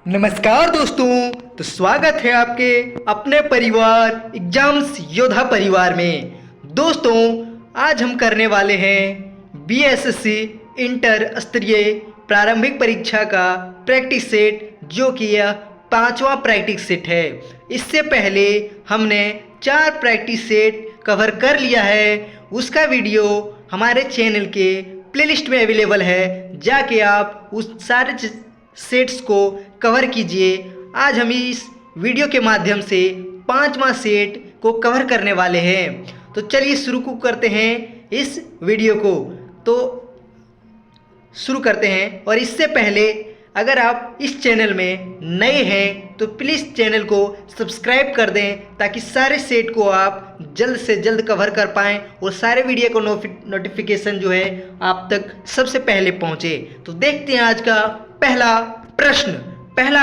नमस्कार दोस्तों। तो स्वागत है आपके अपने परिवार एग्जाम्स योद्धा परिवार में। दोस्तों, आज हम करने वाले हैं बीएसएससी इंटर स्तरीय प्रारंभिक परीक्षा का प्रैक्टिस सेट, जो कि यह 5वां प्रैक्टिस सेट है। इससे पहले हमने 4 प्रैक्टिस सेट कवर कर लिया है। उसका वीडियो हमारे चैनल के प्लेलिस्ट में अवेलेबल है, जाके आप उस सारे सेट्स को कवर कीजिए। आज हम इस वीडियो के माध्यम से 5वां सेट को कवर करने वाले हैं। तो चलिए शुरू करते हैं इस वीडियो को। तो शुरू करते हैं, और इससे पहले अगर आप इस चैनल में नए हैं तो प्लीज़ चैनल को सब्सक्राइब कर दें, ताकि सारे सेट को आप जल्द से जल्द कवर कर पाएँ और सारे वीडियो को नोटिफिकेशन जो है आप तक सबसे पहले पहुँचे। तो देखते हैं आज का पहला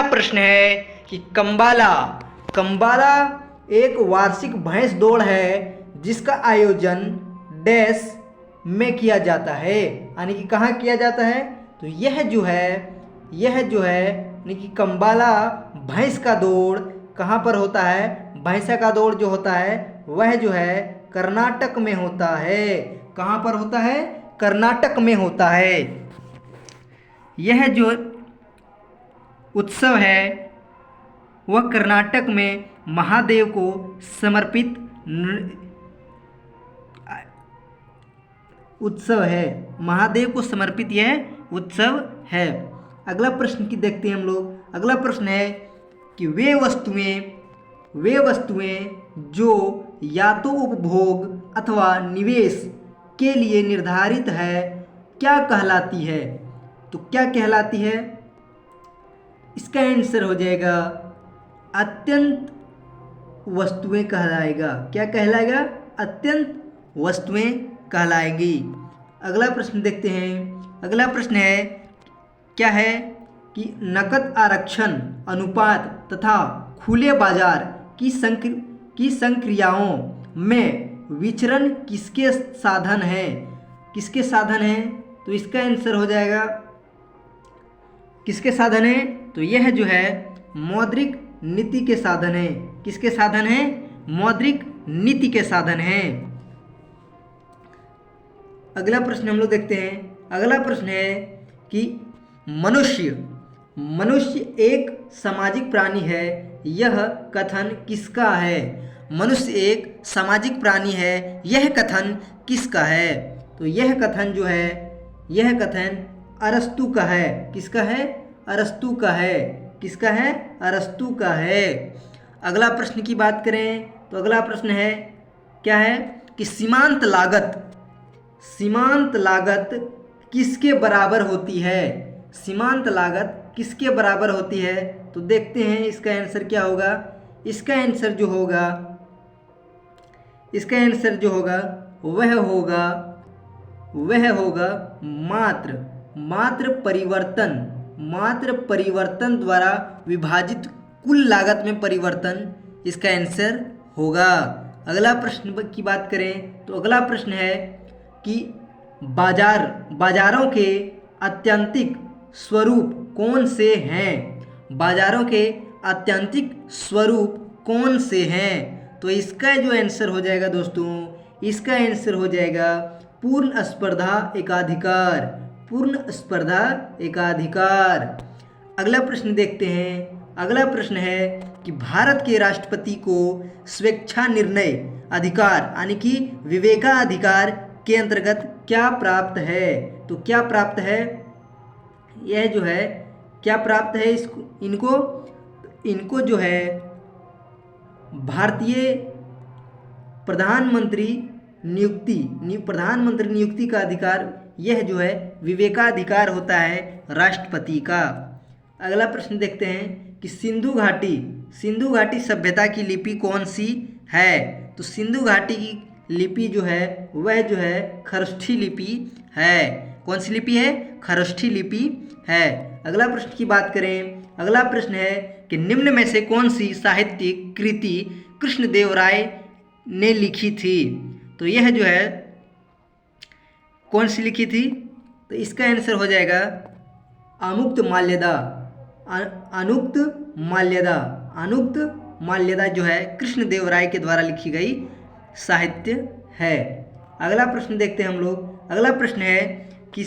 प्रश्न है कि कंबाला एक वार्षिक भैंस दौड़ है जिसका आयोजन डैश में किया जाता है। यानी कि कहाँ किया जाता है? तो यह जो है यानी कि कंबाला भैंस का दौड़ कहाँ पर होता है? भैंसा का दौड़ जो होता है वह जो है कर्नाटक में होता है। कहाँ पर होता है? कर्नाटक में होता है। यह जो उत्सव है वह कर्नाटक में महादेव को समर्पित उत्सव है। महादेव को समर्पित यह उत्सव है। अगला प्रश्न की देखते हैं हम लोग। अगला प्रश्न है कि वे वस्तुएं जो या तो उपभोग अथवा निवेश के लिए निर्धारित है क्या कहलाती है? तो क्या कहलाती है? इसका आंसर हो जाएगा अत्यंत वस्तुएं कहलाएगा। क्या कहलाएगा? अत्यंत वस्तुएं कहलाएंगी। अगला प्रश्न देखते हैं। अगला प्रश्न है क्या है कि नकद आरक्षण अनुपात तथा खुले बाजार की संक्रियाओं में विचरण किसके साधन है? किसके साधन है? तो इसका आंसर हो जाएगा किसके साधन है? तो यह जो है मौद्रिक नीति के साधन है। किसके साधन है? मौद्रिक नीति के साधन है। अगला प्रश्न हम लोग देखते हैं। अगला प्रश्न है कि मनुष्य एक सामाजिक प्राणी है, यह कथन किसका है? मनुष्य एक सामाजिक प्राणी है, यह कथन किसका है? तो यह कथन जो है यह कथन अरस्तु का है। किसका है? अरस्तु का है। किसका है? अरस्तु का है। अगला प्रश्न की बात करें तो अगला प्रश्न है क्या है कि सीमांत लागत किसके बराबर होती है? सीमांत लागत किसके बराबर होती है? तो देखते हैं इसका आंसर क्या होगा। इसका आंसर जो होगा वह होगा मात्र परिवर्तन द्वारा विभाजित कुल लागत में परिवर्तन इसका आंसर होगा। अगला प्रश्न की बात करें तो अगला प्रश्न है कि बाजारों के आत्यंतिक स्वरूप कौन से हैं? बाजारों के आत्यंतिक स्वरूप कौन से हैं? तो इसका जो आंसर हो जाएगा दोस्तों, इसका आंसर हो जाएगा पूर्ण स्पर्धा एकाधिकार। अगला प्रश्न देखते हैं। अगला प्रश्न है कि भारत के राष्ट्रपति को स्वेच्छा निर्णय अधिकार यानी कि विवेकाधिकार के अंतर्गत क्या प्राप्त है? तो क्या प्राप्त है? यह जो है क्या प्राप्त है इनको जो है भारतीय प्रधानमंत्री नियुक्ति का अधिकार, यह जो है विवेकाधिकार होता है राष्ट्रपति का। अगला प्रश्न देखते हैं कि सिंधु घाटी सभ्यता की लिपि कौन सी है? तो सिंधु घाटी की लिपि जो है वह जो है खरष्ठी लिपि है। कौन सी लिपि है? खरष्ठी लिपि है। अगला प्रश्न की बात करें। अगला प्रश्न है कि निम्न में से कौन सी साहित्यिक कृति कृष्णदेवराय ने लिखी थी? तो यह जो है कौन सी लिखी थी? तो इसका आंसर हो जाएगा अनुक्त माल्यदा। अनुक्त माल्यदा जो है कृष्णदेवराय के द्वारा लिखी गई साहित्य है। अगला प्रश्न देखते हैं हम लोग। अगला प्रश्न है कि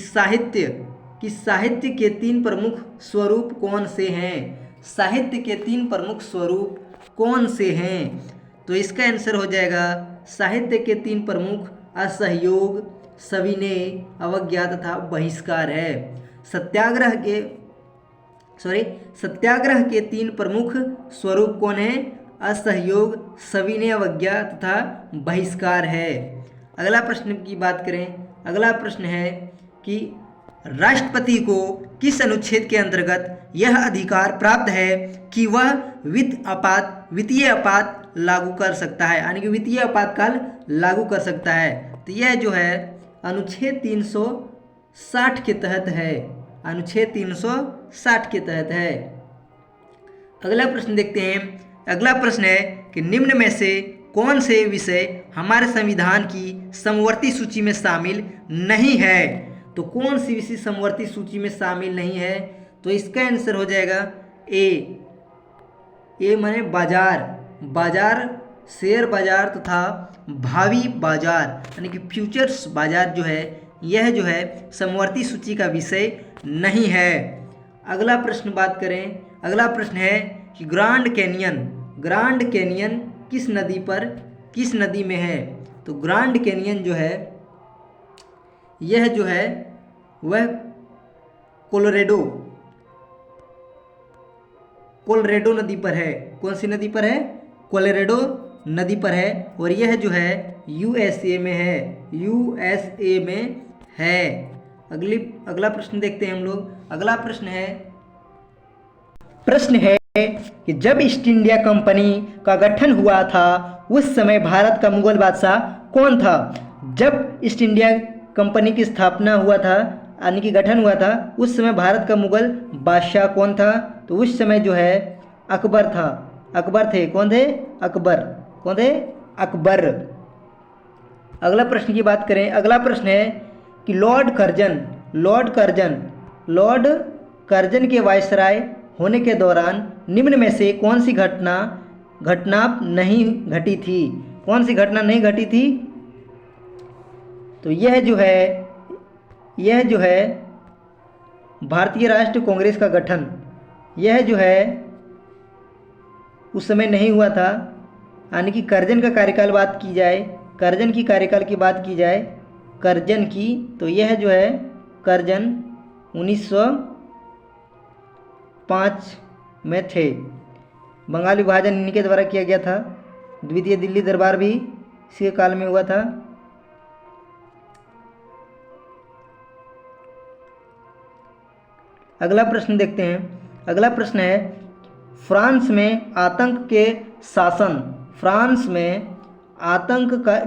साहित्य के 3 प्रमुख स्वरूप कौन से हैं? साहित्य के 3 प्रमुख स्वरूप कौन से हैं? तो इसका आंसर हो जाएगा साहित्य के 3 प्रमुख असहयोग, सविनय, अवज्ञा तथा बहिष्कार है। सत्याग्रह के 3 प्रमुख स्वरूप कौन है? असहयोग, सविनय, अवज्ञा तथा बहिष्कार है। अगला प्रश्न की बात करें। अगला प्रश्न है कि राष्ट्रपति को किस अनुच्छेद के अंतर्गत यह अधिकार प्राप्त है कि वह वित्तीय आपात लागू कर सकता है, यानी कि वित्तीय आपातकाल लागू कर सकता है? तो यह जो है अनुच्छेद 360 के तहत है। अनुच्छेद 360 के तहत है। अगला प्रश्न देखते हैं। अगला प्रश्न है कि निम्न में से कौन से विषय हमारे संविधान की समवर्ती सूची में शामिल नहीं है? तो कौन सी विषय समवर्ती सूची में शामिल नहीं है? तो इसका आंसर हो जाएगा ए माने बाजार, शेयर बाजार तथा भावी बाजार, यानी कि फ्यूचर्स बाजार जो है यह जो है समवर्ती सूची का विषय नहीं है। अगला प्रश्न बात करें। अगला प्रश्न है कि ग्रांड कैनियन किस नदी में है? तो ग्रांड कैनियन जो है यह जो है वह कोलोरेडो नदी पर है। कौन सी नदी पर है? कोलोरेडो नदी पर है। और यह जो है यूएसए में है। अगला प्रश्न देखते हैं हम लोग। अगला प्रश्न है कि जब ईस्ट इंडिया कंपनी का गठन हुआ था उस समय भारत का मुगल बादशाह कौन था? जब ईस्ट इंडिया कंपनी की स्थापना हुआ था, यानी कि गठन हुआ था, उस समय भारत का मुगल बादशाह कौन था? तो उस समय जो है अकबर था। अकबर थे। कौन थे? अकबर। अगला प्रश्न की बात करें। अगला प्रश्न है कि लॉर्ड कर्जन के वायसराय होने के दौरान निम्न में से कौन सी घटना नहीं घटी थी? कौन सी घटना नहीं घटी थी? तो यह जो है भारतीय राष्ट्रीय कांग्रेस का गठन, यह जो है उस समय नहीं हुआ था। यानी कि कर्जन का कार्यकाल बात की जाए, कर्जन की कार्यकाल की बात की जाए, कर्जन की, तो यह जो है कर्जन 1905 में थे। बंगाल विभाजन इनके द्वारा किया गया था। द्वितीय दिल्ली दरबार भी इसी काल में हुआ था। अगला प्रश्न देखते हैं। अगला प्रश्न है फ्रांस में आतंक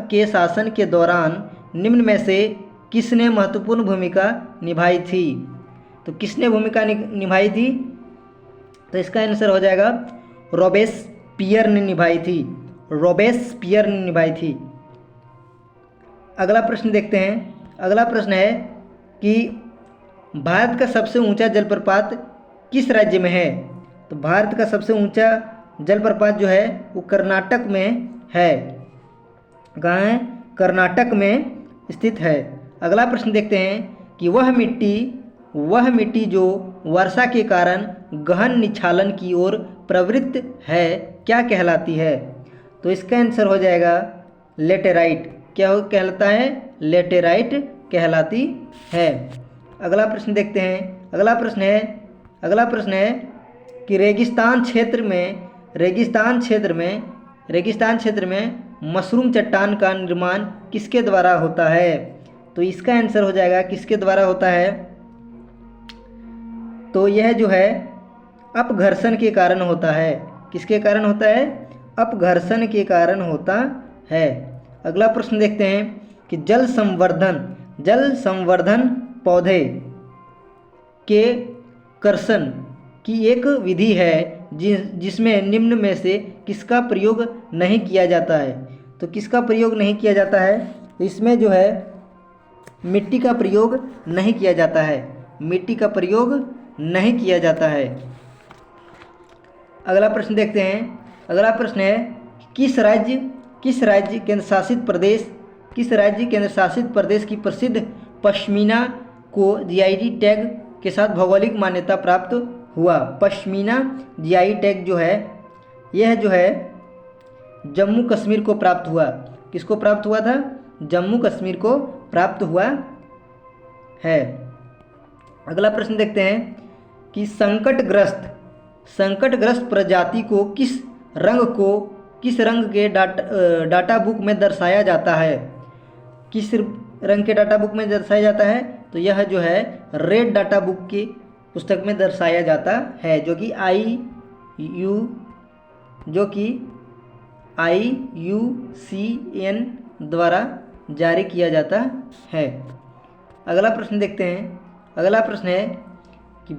के शासन के दौरान निम्न में से किसने महत्वपूर्ण भूमिका निभाई थी? तो किसने भूमिका निभाई थी? तो इसका आंसर हो जाएगा रोबेस्पियर ने निभाई थी। अगला प्रश्न देखते हैं। अगला प्रश्न है कि भारत का सबसे ऊंचा जलप्रपात किस राज्य में है? तो भारत का सबसे ऊंचा जलप्रपात जो है वो कर्नाटक में है। कहाँ है? कर्नाटक में स्थित है। अगला प्रश्न देखते हैं कि वह मिट्टी जो वर्षा के कारण गहन निछालन की ओर प्रवृत्त है क्या कहलाती है? तो इसका आंसर हो जाएगा लेटेराइट। क्या कहलाता है? लेटेराइट कहलाती है। अगला प्रश्न देखते हैं। अगला प्रश्न है कि रेगिस्तान क्षेत्र में मशरूम चट्टान का निर्माण किसके द्वारा होता है? तो इसका आंसर हो जाएगा किसके द्वारा होता है? तो यह जो है अपघर्षण के कारण होता है। किसके कारण होता है? अपघर्षण के कारण होता है। अगला प्रश्न देखते हैं कि जल संवर्धन पौधे के कर्षण की एक विधि है जिसमें निम्न में से किसका प्रयोग नहीं किया जाता है? तो किसका प्रयोग नहीं किया जाता है? तो इसमें जो है मिट्टी का प्रयोग नहीं किया जाता है। अगला प्रश्न देखते हैं। अगला प्रश्न है किस राज्य केंद्र शासित प्रदेश की प्रसिद्ध पश्मीना को जीआई टैग के साथ भौगोलिक मान्यता प्राप्त हुआ। पश्मीना जीआई टैग जो है यह जो है जम्मू कश्मीर को प्राप्त हुआ। किसको प्राप्त हुआ था? जम्मू कश्मीर को प्राप्त हुआ है। अगला प्रश्न देखते हैं कि संकटग्रस्त प्रजाति को किस रंग के डाटा बुक में दर्शाया जाता है? किस रंग के डाटा बुक में दर्शाया जाता है? तो यह जो है रेड डाटा बुक की पुस्तक में दर्शाया जाता है, जो कि IUCN द्वारा जारी किया जाता है। अगला प्रश्न देखते हैं। अगला प्रश्न है कि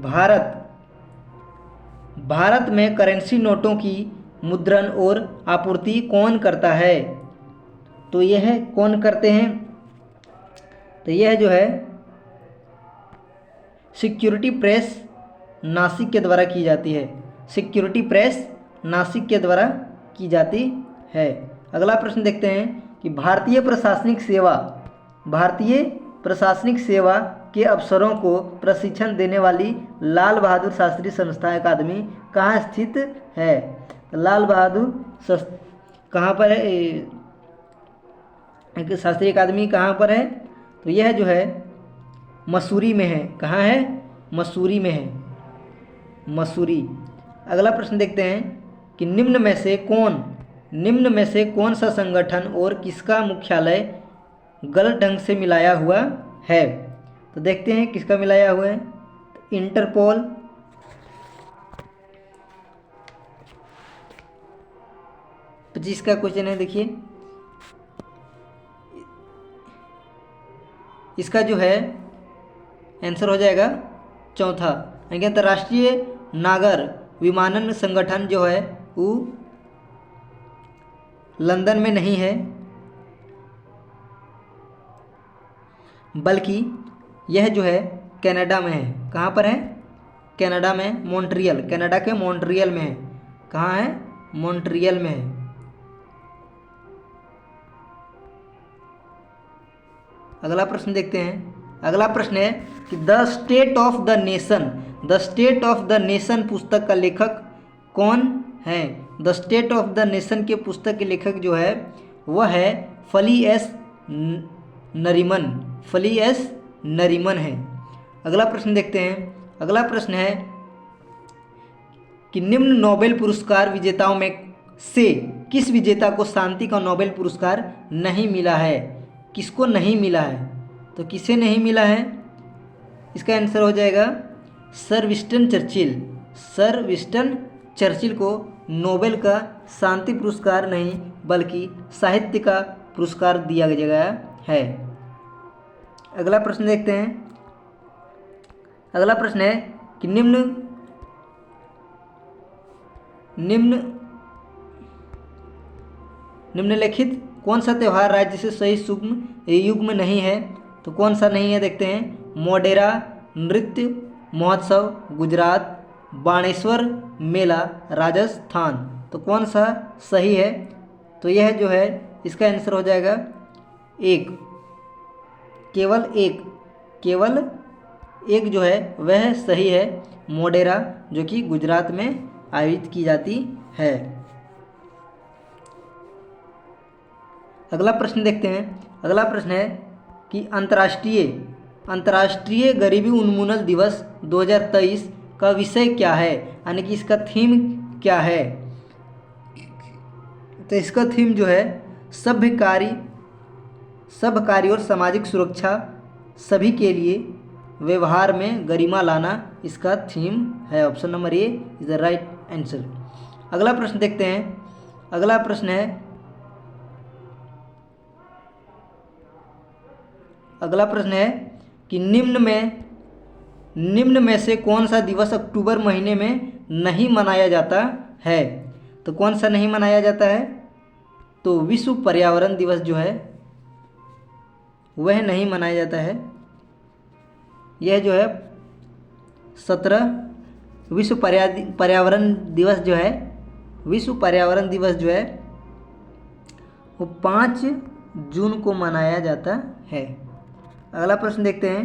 भारत में करेंसी नोटों की मुद्रण और आपूर्ति कौन करता है? तो यह कौन करते हैं? तो यह जो है सिक्योरिटी प्रेस नासिक के द्वारा की जाती है। सिक्योरिटी प्रेस नासिक के द्वारा की जाती है। अगला प्रश्न देखते हैं कि भारतीय प्रशासनिक सेवा के अफसरों को प्रशिक्षण देने वाली लाल बहादुर शास्त्री संस्था अकादमी कहाँ स्थित है? लाल बहादुर कहाँ पर है? शास्त्री अकादमी कहाँ पर है? तो यह जो है मसूरी में है। कहाँ है? मसूरी में है, मसूरी। अगला प्रश्न देखते हैं कि निम्न में से कौन सा संगठन और किसका मुख्यालय गलत ढंग से मिलाया हुआ है? तो देखते हैं किसका मिलाया हुआ है। इंटरपोल, पच्चीस का क्वेश्चन है। देखिए इसका जो है आंसर हो जाएगा चौथा। यानी अंतर्राष्ट्रीय नागर विमानन संगठन जो है वो लंदन में नहीं है, बल्कि यह जो है कनाडा में है। कहाँ पर है? कनाडा में, मॉन्ट्रियल, कनाडा के मॉन्ट्रियल में है। कहाँ है? मॉन्ट्रियल में है। अगला प्रश्न देखते हैं। अगला प्रश्न है कि the state of the nation पुस्तक का लेखक कौन है? The state of the nation के पुस्तक के लेखक जो है वह है फली एस नरीमन है। अगला प्रश्न देखते हैं। अगला प्रश्न है कि निम्न नोबेल पुरस्कार विजेताओं में से किस विजेता को शांति का नोबेल पुरस्कार नहीं मिला है? किसको नहीं मिला है? तो किसे नहीं मिला है? इसका आंसर हो जाएगा सर विंस्टन चर्चिल को नोबेल का शांति पुरस्कार नहीं बल्कि साहित्य का पुरस्कार दिया गया है। अगला प्रश्न देखते हैं। अगला प्रश्न है कि निम्नलिखित कौन सा त्यौहार राज्य से सही युग्म नहीं है? तो कौन सा नहीं है देखते हैं। मोढेरा नृत्य महोत्सव गुजरात, बाणेश्वर मेला राजस्थान। तो कौन सा सही है? तो यह जो है इसका आंसर हो जाएगा केवल एक जो है वह सही है, मोढेरा, जो कि गुजरात में आयोजित की जाती है। अगला प्रश्न देखते हैं। अगला प्रश्न है कि अंतर्राष्ट्रीय गरीबी उन्मूलन दिवस 2023 का विषय क्या है? यानी कि इसका थीम क्या है? तो इसका थीम जो है सभ्यकारी और सामाजिक सुरक्षा, सभी के लिए व्यवहार में गरिमा लाना इसका थीम है। Option number A is the right answer. अगला प्रश्न देखते हैं। अगला प्रश्न है कि निम्न में से कौन सा दिवस अक्टूबर महीने में नहीं मनाया जाता है? तो कौन सा नहीं मनाया जाता है? तो विश्व पर्यावरण दिवस जो है वह नहीं मनाया जाता है। यह जो है 17 विश्व पर्यावरण दिवस जो है, विश्व पर्यावरण दिवस जो है वो 5 जून को मनाया जाता है। अगला प्रश्न देखते हैं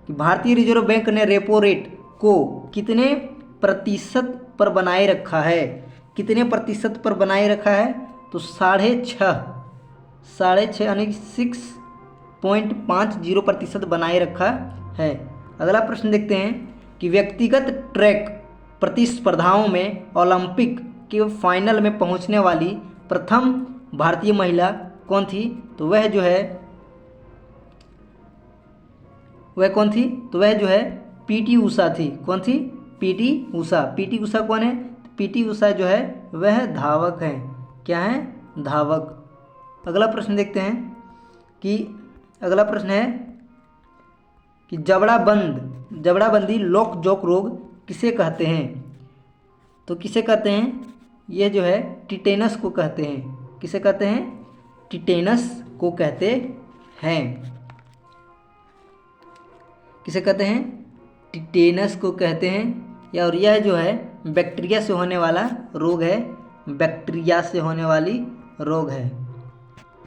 कि भारतीय रिजर्व बैंक ने रेपो रेट को कितने प्रतिशत पर बनाए रखा है? कितने प्रतिशत पर बनाए रखा है? तो 6.5 यानी 6.50% बनाए रखा है। अगला प्रश्न देखते हैं कि व्यक्तिगत ट्रैक प्रतिस्पर्धाओं में ओलंपिक के फाइनल में पहुंचने वाली प्रथम भारतीय महिला कौन थी? तो वह जो है पीटी उषा थी। कौन थी? पीटी उषा। पीटी उषा कौन है? पीटी उषा जो है वह धावक है। क्या है? धावक। अगला प्रश्न देखते हैं कि अगला प्रश्न है कि जबड़ाबंदी लॉक जॉक रोग किसे कहते हैं? तो किसे कहते हैं? ये जो है टिटेनस को कहते हैं। किसे कहते हैं? टिटेनस को कहते हैं। किसे कहते हैं? टिटेनस को कहते हैं। और यह जो है बैक्टीरिया से होने वाला रोग है। बैक्टीरिया से होने वाली रोग है।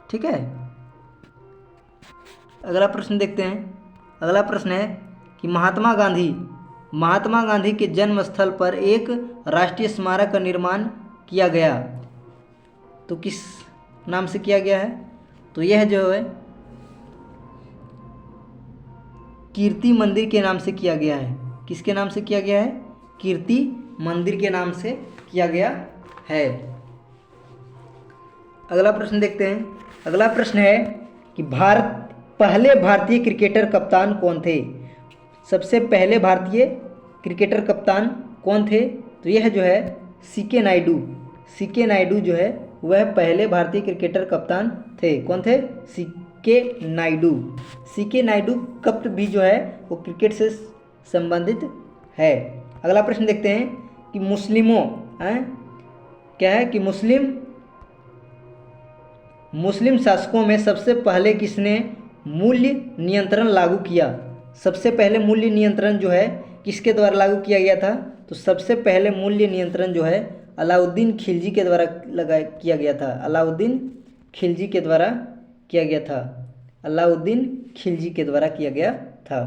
ठीक है। अगला प्रश्न देखते हैं। अगला प्रश्न है कि महात्मा गांधी के जन्म स्थल पर एक राष्ट्रीय स्मारक का निर्माण किया गया, तो किस नाम से किया गया है? तो यह जो है कीर्ति मंदिर के नाम से किया गया है। किसके नाम से किया गया है? कीर्ति मंदिर के नाम से किया गया है। अगला प्रश्न देखते हैं। अगला प्रश्न है कि पहले भारतीय क्रिकेटर कप्तान कौन थे? सबसे पहले भारतीय क्रिकेटर कप्तान कौन थे? तो यह जो है सीके नायडू जो है वह पहले भारतीय क्रिकेटर कप्तान थे। कौन थे? सीके नायडू कप्त भी जो है वो क्रिकेट से संबंधित है। अगला प्रश्न देखते हैं कि क्या है कि मुस्लिम शासकों में सबसे पहले किसने मूल्य नियंत्रण लागू किया? सबसे पहले मूल्य नियंत्रण जो है किसके द्वारा लागू किया गया था? तो सबसे पहले मूल्य नियंत्रण जो है अलाउद्दीन खिलजी के द्वारा किया गया था। अलाउद्दीन खिलजी के द्वारा किया गया था।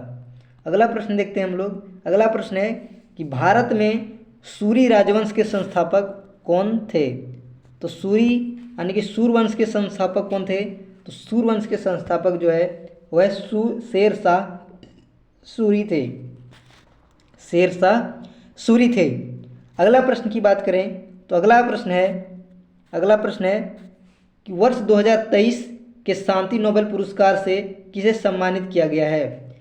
अगला प्रश्न देखते हैं हम लोग। अगला प्रश्न है कि भारत में सूरी राजवंश के संस्थापक कौन थे? तो सूरी यानी कि सूरवंश के संस्थापक कौन थे? तो सूरवंश के संस्थापक जो है वह शेरशाह सूरी थे। अगला प्रश्न की बात करें तो अगला प्रश्न है कि वर्ष 2023 के शांति नोबेल पुरस्कार से किसे सम्मानित किया गया है?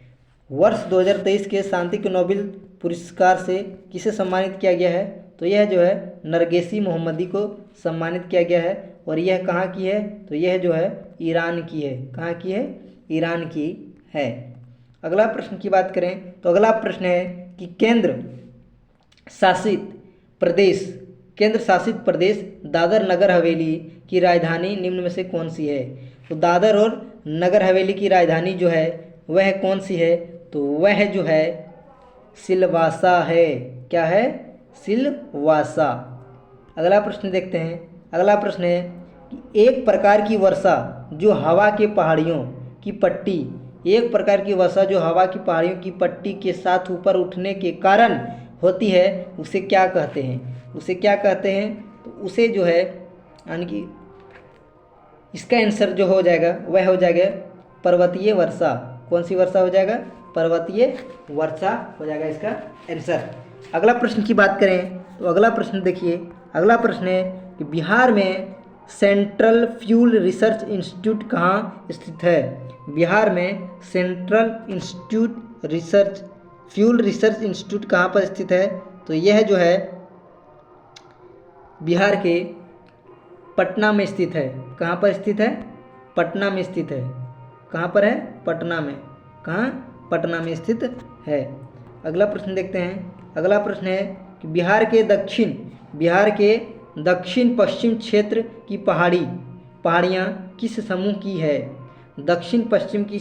वर्ष 2023 के शांति के नोबेल पुरस्कार से किसे सम्मानित किया गया है? तो यह जो है नरगेसी मोहम्मदी को सम्मानित किया गया है। और यह कहाँ की है? तो यह जो है ईरान की है। कहाँ की है? ईरान की है। अगला प्रश्न की बात करें तो अगला प्रश्न है कि केंद्र शासित प्रदेश दादर नगर हवेली की राजधानी निम्न में से कौन सी है? तो दादर और नगर हवेली की राजधानी जो है वह कौन सी है? तो वह जो है सिलवासा है। क्या है? सिलवासा। अगला प्रश्न देखते हैं। अगला प्रश्न है कि एक प्रकार की वर्षा जो हवा की पहाड़ियों की पट्टी के साथ ऊपर उठने के कारण होती है उसे क्या कहते हैं? तो उसे जो है यानी कि इसका आंसर जो हो जाएगा वह हो जाएगा पर्वतीय वर्षा। कौन सी वर्षा हो जाएगा? पर्वतीय वर्षा हो जाएगा इसका आंसर। अगला प्रश्न की बात करें तो अगला प्रश्न देखिए। अगला प्रश्न है कि बिहार में सेंट्रल फ्यूल रिसर्च इंस्टीट्यूट कहाँ स्थित है? बिहार में सेंट्रल फ्यूल रिसर्च इंस्टीट्यूट कहाँ पर स्थित है? तो यह जो है बिहार के पटना में स्थित है। कहाँ पर स्थित है? पटना में स्थित है। कहाँ पर है? पटना में। कहाँ? पटना में स्थित है। अगला प्रश्न देखते हैं। अगला प्रश्न है कि बिहार के दक्षिण पश्चिम क्षेत्र की पहाड़ियाँ किस समूह की है? दक्षिण पश्चिम की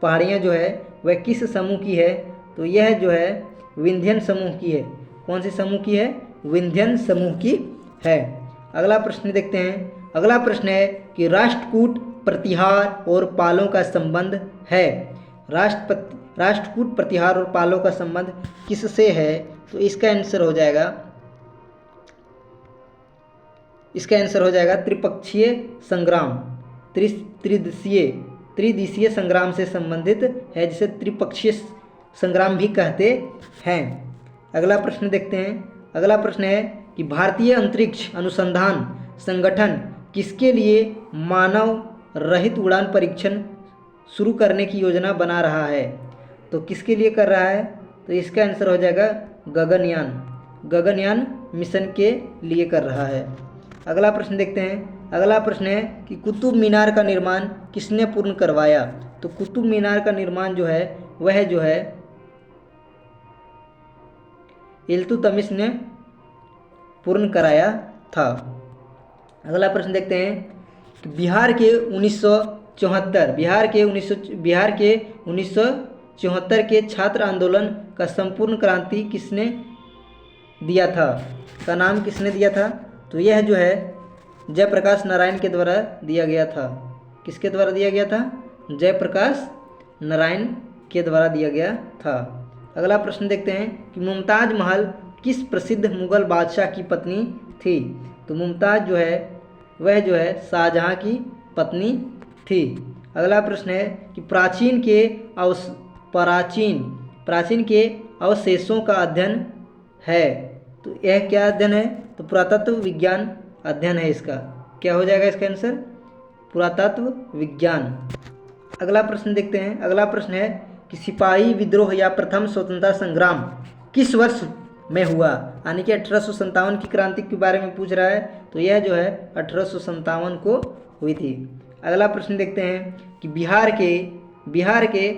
पहाड़ियाँ जो है वह किस समूह की है? तो यह जो है विंध्यन समूह की है। कौन से समूह की है? विंध्यन समूह की है। अगला प्रश्न देखते हैं। अगला प्रश्न है कि राष्ट्रकूट, प्रतिहार और पालों का संबंध है। राष्ट्रकूट, प्रतिहार और पालों का संबंध किससे है? तो इसका आंसर हो जाएगा, त्रिपक्षीय संग्राम, त्रिदिशीय संग्राम से संबंधित है, जिसे त्रिपक्षीय संग्राम भी कहते हैं। अगला प्रश्न देखते हैं। अगला प्रश्न है कि भारतीय अंतरिक्ष अनुसंधान संगठन किसके लिए मानव रहित उड़ान परीक्षण शुरू करने की योजना बना रहा है? तो किसके लिए कर रहा है? तो इसका आंसर हो जाएगा गगनयान मिशन के लिए कर रहा है। अगला प्रश्न देखते हैं। अगला प्रश्न है कि कुतुब मीनार का निर्माण किसने पूर्ण करवाया? तो कुतुब मीनार का निर्माण जो है वह जो है इल्तुतमिश ने पूर्ण कराया था। अगला प्रश्न देखते हैं कि बिहार के 1974 के छात्र आंदोलन का संपूर्ण क्रांति किसने दिया था? का नाम किसने दिया था? तो यह जो है जयप्रकाश नारायण के द्वारा दिया गया था। किसके द्वारा दिया गया था? जयप्रकाश नारायण के द्वारा दिया गया था। अगला प्रश्न देखते हैं कि मुमताज महल किस प्रसिद्ध मुगल बादशाह की पत्नी थी? तो मुमताज जो है वह जो है शाहजहां की पत्नी थी। अगला प्रश्न है कि प्राचीन के अवशेषों का अध्ययन है। तो यह क्या अध्ययन है? तो पुरातत्व विज्ञान अध्ययन है। इसका क्या हो जाएगा? इसका आंसर पुरातत्व विज्ञान। अगला प्रश्न देखते हैं। अगला प्रश्न है कि सिपाही विद्रोह या प्रथम स्वतंत्रता संग्राम किस वर्ष में हुआ? यानी कि 1857 की क्रांति के बारे में पूछ रहा है। तो यह जो है 1857 को हुई थी। अगला प्रश्न देखते हैं कि बिहार के